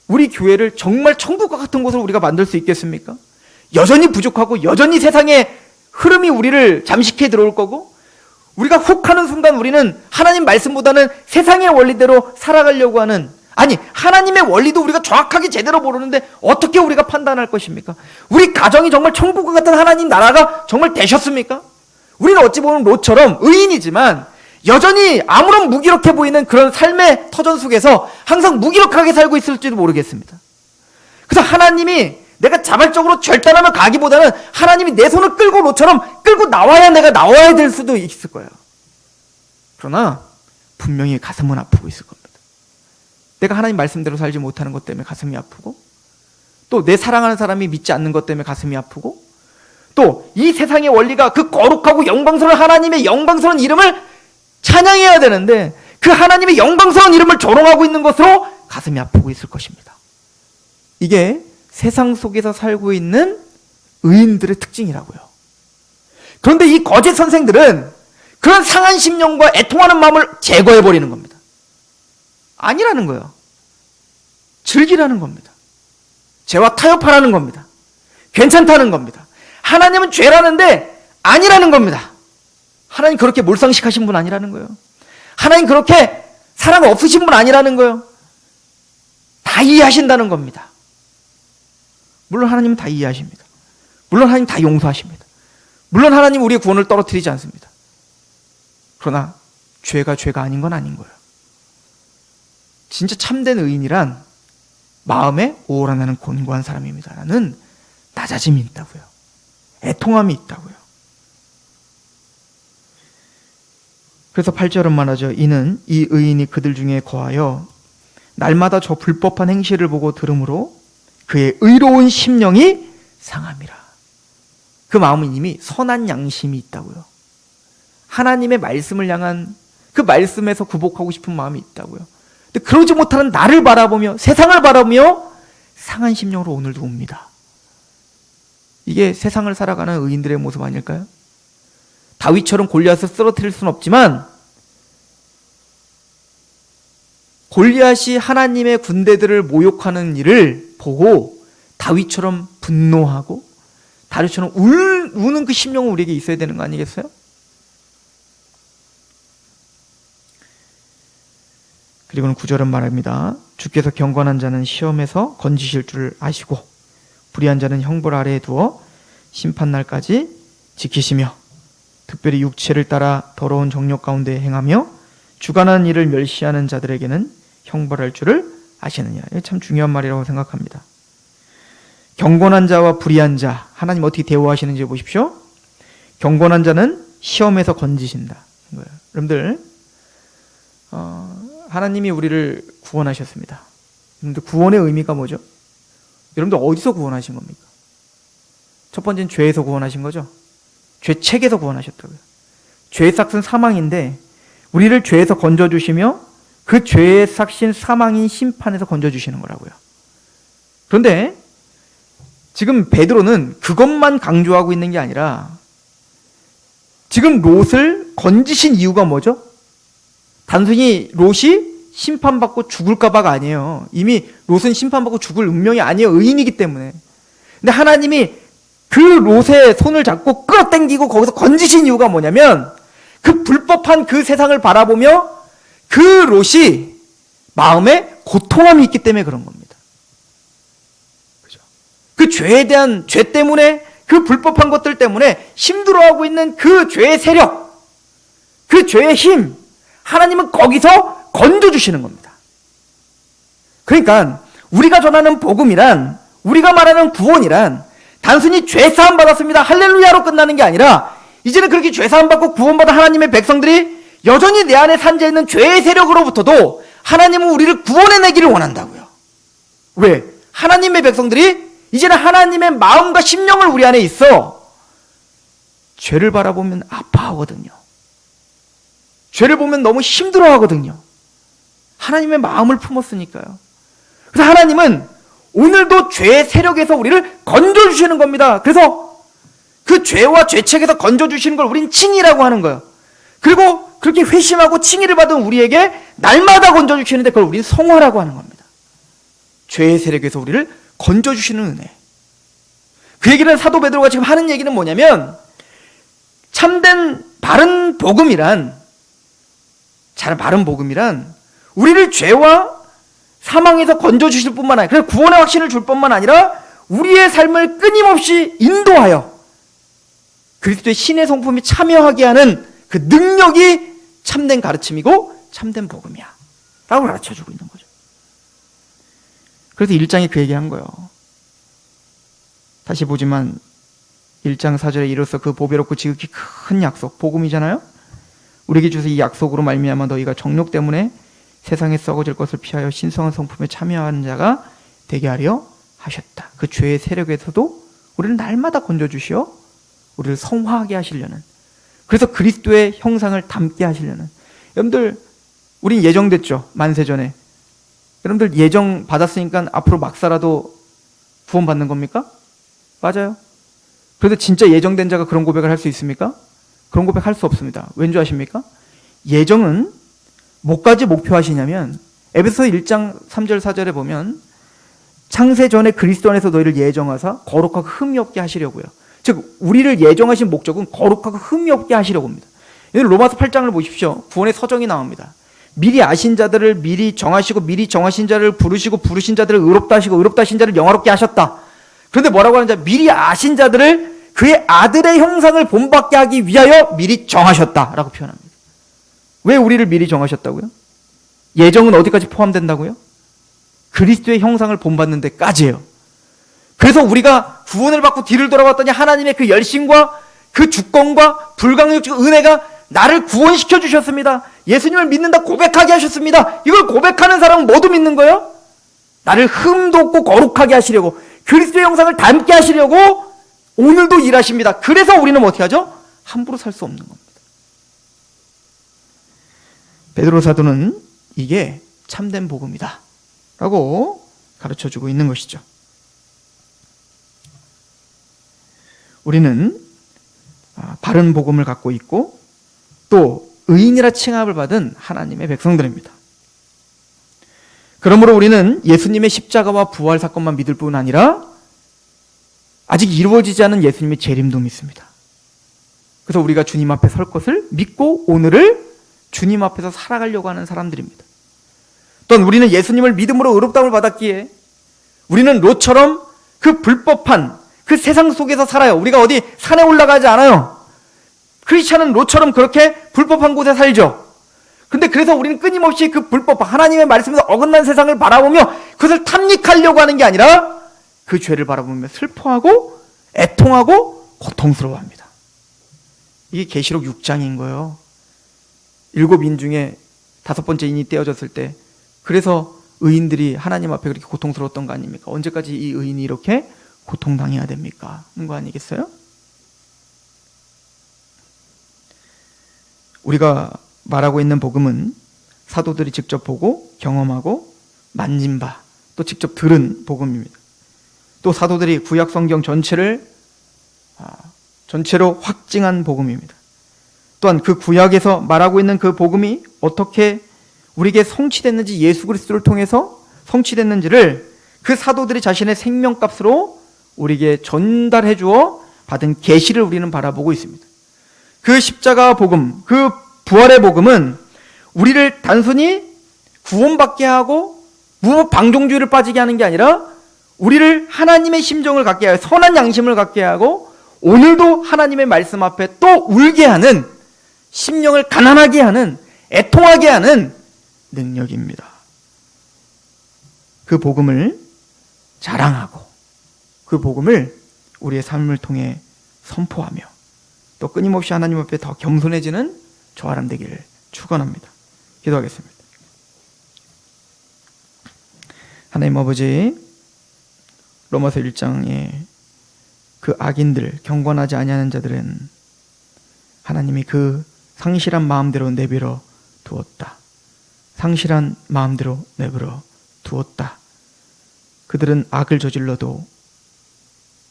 우리 교회를 정말 천국과 같은 곳으로 우리가 만들 수 있겠습니까? 여전히 부족하고 여전히 세상의 흐름이 우리를 잠식해 들어올 거고 우리가 훅 하는 순간 우리는 하나님 말씀보다는 세상의 원리대로 살아가려고 하는, 아니 하나님의 원리도 우리가 정확하게 제대로 모르는데 어떻게 우리가 판단할 것입니까? 우리 가정이 정말 천국과 같은 하나님 나라가 정말 되셨습니까? 우리는 어찌 보면 롯처럼 의인이지만 여전히 아무런 무기력해 보이는 그런 삶의 터전 속에서 항상 무기력하게 살고 있을지도 모르겠습니다. 그래서 하나님이 내가 자발적으로 결단하며 가기보다는 하나님이 내 손을 끌고 롯처럼 끌고 나와야 내가 나와야 될 수도 있을 거예요. 그러나 분명히 가슴은 아프고 있을 겁니다. 내가 하나님 말씀대로 살지 못하는 것 때문에 가슴이 아프고 또 내 사랑하는 사람이 믿지 않는 것 때문에 가슴이 아프고 또 이 세상의 원리가 그 거룩하고 영광스러운 하나님의 영광스러운 이름을 찬양해야 되는데 그 하나님의 영광스러운 이름을 조롱하고 있는 것으로 가슴이 아프고 있을 것입니다. 이게 세상 속에서 살고 있는 의인들의 특징이라고요. 그런데 이 거짓 선생들은 그런 상한 심령과 애통하는 마음을 제거해버리는 겁니다. 아니라는 거예요. 즐기라는 겁니다. 죄와 타협하라는 겁니다. 괜찮다는 겁니다. 하나님은 죄라는데 아니라는 겁니다. 하나님 그렇게 몰상식하신 분 아니라는 거예요. 하나님 그렇게 사랑 없으신 분 아니라는 거예요. 다 이해하신다는 겁니다. 물론 하나님은 다 이해하십니다. 물론 하나님 다 용서하십니다. 물론 하나님 우리의 구원을 떨어뜨리지 않습니다. 그러나 죄가 아닌 건 아닌 거예요. 진짜 참된 의인이란 마음에 오라나는 곤고한 사람입니다. 라는 낮아짐이 있다고요. 애통함이 있다고요. 그래서 8절은 말하죠. 이는 이 의인이 그들 중에 거하여 날마다 저 불법한 행실을 보고 들으므로 그의 의로운 심령이 상함이라. 그 마음은 이미 선한 양심이 있다고요. 하나님의 말씀을 향한 그 말씀에서 굴복하고 싶은 마음이 있다고요. 근데 그러지 못하는 나를 바라보며 세상을 바라보며 상한 심령으로 오늘도 옵니다. 이게 세상을 살아가는 의인들의 모습 아닐까요? 다윗처럼 골리앗을 쓰러뜨릴 수는 없지만 골리앗이 하나님의 군대들을 모욕하는 일을 보고 다윗처럼 분노하고 다윗처럼 우는 그 심령은 우리에게 있어야 되는 거 아니겠어요? 그리고는 9절은 말합니다. 주께서 경건한 자는 시험에서 건지실 줄 아시고 불의한 자는 형벌 아래에 두어 심판날까지 지키시며 특별히 육체를 따라 더러운 정욕 가운데 행하며 주관한 일을 멸시하는 자들에게는 형벌할 줄을 아시느냐. 이게 참 중요한 말이라고 생각합니다. 경건한 자와 불의한 자, 하나님 어떻게 대우하시는지 보십시오. 경건한 자는 시험에서 건지신다. 거예요. 여러분들, 하나님이 우리를 구원하셨습니다. 여러분들 구원의 의미가 뭐죠? 여러분들 어디서 구원하신 겁니까? 첫 번째는 죄에서 구원하신 거죠. 죄책에서 구원하셨다고요. 죄의 삭은 사망인데 우리를 죄에서 건져주시며 그 죄의 삭신 사망인 심판에서 건져주시는 거라고요. 그런데 지금 베드로는 그것만 강조하고 있는 게 아니라 지금 롯을 건지신 이유가 뭐죠? 단순히 롯이 심판받고 죽을까봐가 아니에요. 이미 롯은 심판받고 죽을 운명이 아니에요. 의인이기 때문에. 근데 하나님이 그 롯의 손을 잡고 끌어당기고 거기서 건지신 이유가 뭐냐면 그 불법한 그 세상을 바라보며 그 롯이 마음에 고통함이 있기 때문에 그런 겁니다. 그죠? 그 죄에 대한 죄 때문에 그 불법한 것들 때문에 힘들어하고 있는 그 죄의 세력, 그 죄의 힘, 하나님은 거기서 건져주시는 겁니다. 그러니까 우리가 전하는 복음이란, 우리가 말하는 구원이란 단순히 죄사함 받았습니다 할렐루야로 끝나는 게 아니라 이제는 그렇게 죄사함 받고 구원받은 하나님의 백성들이 여전히 내 안에 산재 있는 죄의 세력으로부터도 하나님은 우리를 구원해내기를 원한다고요. 왜? 하나님의 백성들이 이제는 하나님의 마음과 심령을 우리 안에 있어 죄를 바라보면 아파하거든요. 죄를 보면 너무 힘들어하거든요. 하나님의 마음을 품었으니까요. 그래서 하나님은 오늘도 죄의 세력에서 우리를 건져주시는 겁니다. 그래서 그 죄와 죄책에서 건져주시는 걸 우린 칭의라고 하는 거예요. 그리고 그렇게 회심하고 칭의를 받은 우리에게 날마다 건져주시는데 그걸 우리는 성화라고 하는 겁니다. 죄의 세력에서 우리를 건져주시는 은혜. 그 얘기는 사도 베드로가 지금 하는 얘기는 뭐냐면 참된 바른 복음이란 우리를 죄와 사망에서 건져주실 뿐만 아니라 그래서 구원의 확신을 줄 뿐만 아니라 우리의 삶을 끊임없이 인도하여 그리스도의 신의 성품이 참여하게 하는 그 능력이 참된 가르침이고 참된 복음이야 라고 가르쳐주고 있는 거죠. 그래서 1장에 그 얘기한 거예요. 다시 보지만 1장 4절에 이로써 그 보배롭고 지극히 큰 약속, 복음이잖아요. 우리에게 주셔서 이 약속으로 말미암아 너희가 정욕 때문에 세상에 썩어질 것을 피하여 신성한 성품에 참여하는 자가 되게 하려 하셨다. 그 죄의 세력에서도 우리를 날마다 건져주시어 우리를 성화하게 하시려는, 그래서 그리스도의 형상을 담게 하시려는. 여러분들 우린 예정됐죠. 만세전에. 여러분들 예정 받았으니까 앞으로 막 살아도 구원받는 겁니까? 맞아요. 그래도 진짜 예정된 자가 그런 고백을 할 수 있습니까? 그런 고백 할 수 없습니다. 왠지 아십니까? 예정은 뭐까지 목표하시냐면 에베소서 1장 3절 4절에 보면 창세 전에 그리스도 안에서 너희를 예정하사 거룩하고 흠이 없게 하시려고요. 즉 우리를 예정하신 목적은 거룩하고 흠이 없게 하시려고 합니다. 로마서 8장을 보십시오. 구원의 서정이 나옵니다. 미리 아신 자들을 미리 정하시고 미리 정하신 자를 부르시고 부르신 자들을 의롭다 하시고 의롭다 하신 자를 영화롭게 하셨다. 그런데 뭐라고 하는지 미리 아신 자들을 그의 아들의 형상을 본받게 하기 위하여 미리 정하셨다라고 표현합니다. 왜 우리를 미리 정하셨다고요? 예정은 어디까지 포함된다고요? 그리스도의 형상을 본받는 데까지예요. 그래서 우리가 구원을 받고 뒤를 돌아봤더니 하나님의 그 열심과 그 주권과 불강력적 은혜가 나를 구원시켜 주셨습니다. 예수님을 믿는다 고백하게 하셨습니다. 이걸 고백하는 사람은 뭐도 믿는 거예요? 나를 흠도 없고 거룩하게 하시려고, 그리스도의 형상을 닮게 하시려고 오늘도 일하십니다. 그래서 우리는 어떻게 하죠? 함부로 살 수 없는 겁니다. 베드로 사도는 이게 참된 복음이다 라고 가르쳐주고 있는 것이죠. 우리는 바른 복음을 갖고 있고 또 의인이라 칭함을 받은 하나님의 백성들입니다. 그러므로 우리는 예수님의 십자가와 부활 사건만 믿을 뿐 아니라 아직 이루어지지 않은 예수님의 재림도 믿습니다. 그래서 우리가 주님 앞에 설 것을 믿고 오늘을 주님 앞에서 살아가려고 하는 사람들입니다. 또한 우리는 예수님을 믿음으로 의롭다움을 받았기에 우리는 롯처럼 그 불법한 그 세상 속에서 살아요. 우리가 어디 산에 올라가지 않아요. 크리스찬은 롯처럼 그렇게 불법한 곳에 살죠. 근데 그래서 우리는 끊임없이 그 불법, 하나님의 말씀에서 어긋난 세상을 바라보며 그것을 탐닉하려고 하는 게 아니라 그 죄를 바라보며 슬퍼하고 애통하고 고통스러워합니다. 이게 계시록 6장인 거예요. 7인 중에 5번째 인이 떼어졌을 때, 그래서 의인들이 하나님 앞에 그렇게 고통스러웠던 거 아닙니까? 언제까지 이 의인이 이렇게 고통당해야 됩니까? 하는 거 아니겠어요? 우리가 말하고 있는 복음은 사도들이 직접 보고 경험하고 만진 바, 또 직접 들은 복음입니다. 또 사도들이 구약 성경 전체로 확증한 복음입니다. 또한 그 구약에서 말하고 있는 그 복음이 어떻게 우리에게 성취됐는지, 예수 그리스도를 통해서 성취됐는지를 그 사도들이 자신의 생명값으로 우리에게 전달해 주어 받은 계시를 우리는 바라보고 있습니다. 그 십자가 복음, 그 부활의 복음은 우리를 단순히 구원받게 하고 무법 방종주의를 빠지게 하는 게 아니라 우리를 하나님의 심정을 갖게 하여 선한 양심을 갖게 하고 오늘도 하나님의 말씀 앞에 또 울게 하는, 심령을 가난하게 하는, 애통하게 하는 능력입니다. 그 복음을 자랑하고 그 복음을 우리의 삶을 통해 선포하며 또 끊임없이 하나님 앞에 더 겸손해지는 저와 여러분 되기를 축원합니다. 기도하겠습니다. 하나님 아버지, 로마서 1장에 그 악인들, 경건하지 아니하는 자들은 하나님이 그 상실한 마음대로 내버려 두었다. 상실한 마음대로 내버려 두었다. 그들은 악을 저질러도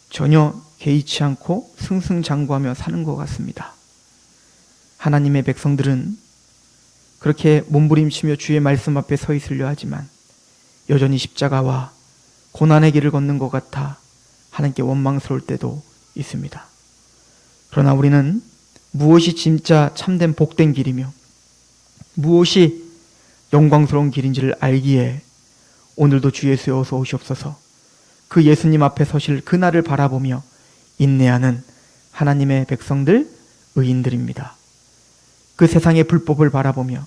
전혀 개의치 않고 승승장구하며 사는 것 같습니다. 하나님의 백성들은 그렇게 몸부림치며 주의 말씀 앞에 서 있으려 하지만 여전히 십자가와 고난의 길을 걷는 것 같아 하나님께 원망스러울 때도 있습니다. 그러나 우리는 무엇이 진짜 참된 복된 길이며 무엇이 영광스러운 길인지를 알기에 오늘도 주 예수여 어서 오시옵소서, 그 예수님 앞에 서실 그날을 바라보며 인내하는 하나님의 백성들, 의인들입니다. 그 세상의 불법을 바라보며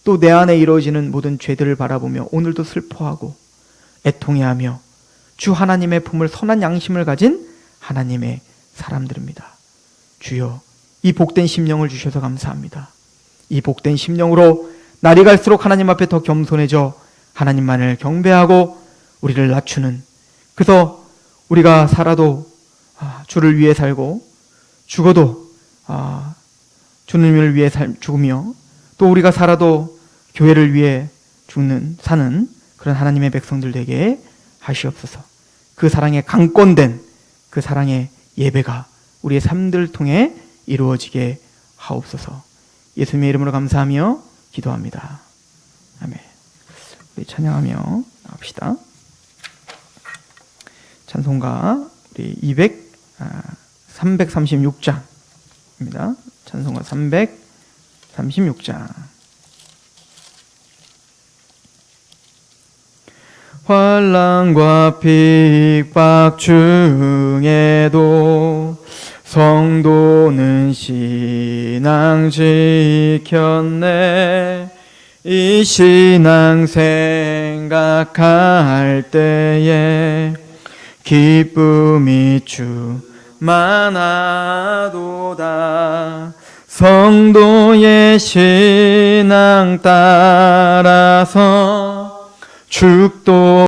또 내 안에 이루어지는 모든 죄들을 바라보며 오늘도 슬퍼하고 애통해하며 주 하나님의 품을 선한 양심을 가진 하나님의 사람들입니다. 주여, 이 복된 심령을 주셔서 감사합니다. 이 복된 심령으로 날이 갈수록 하나님 앞에 더 겸손해져 하나님만을 경배하고 우리를 낮추는, 그래서 우리가 살아도 주를 위해 살고 죽어도 주님을 위해 죽으며 또 우리가 살아도 교회를 위해 사는 그런 하나님의 백성들 되게 하시옵소서. 그 사랑에 강권된 그 사랑의 예배가 우리의 삶들을 통해 이루어지게 하옵소서. 예수님의 이름으로 감사하며 기도합니다. 아멘. 우리 찬양하며 나갑시다. 찬송가 우리 336장입니다. 찬송가 336장. 환난과 핍박 중에도 성도는 신앙 지켰네. 이 신앙 생각할 때에 기쁨이 충만하도다. 성도의 신앙 따라서 죽도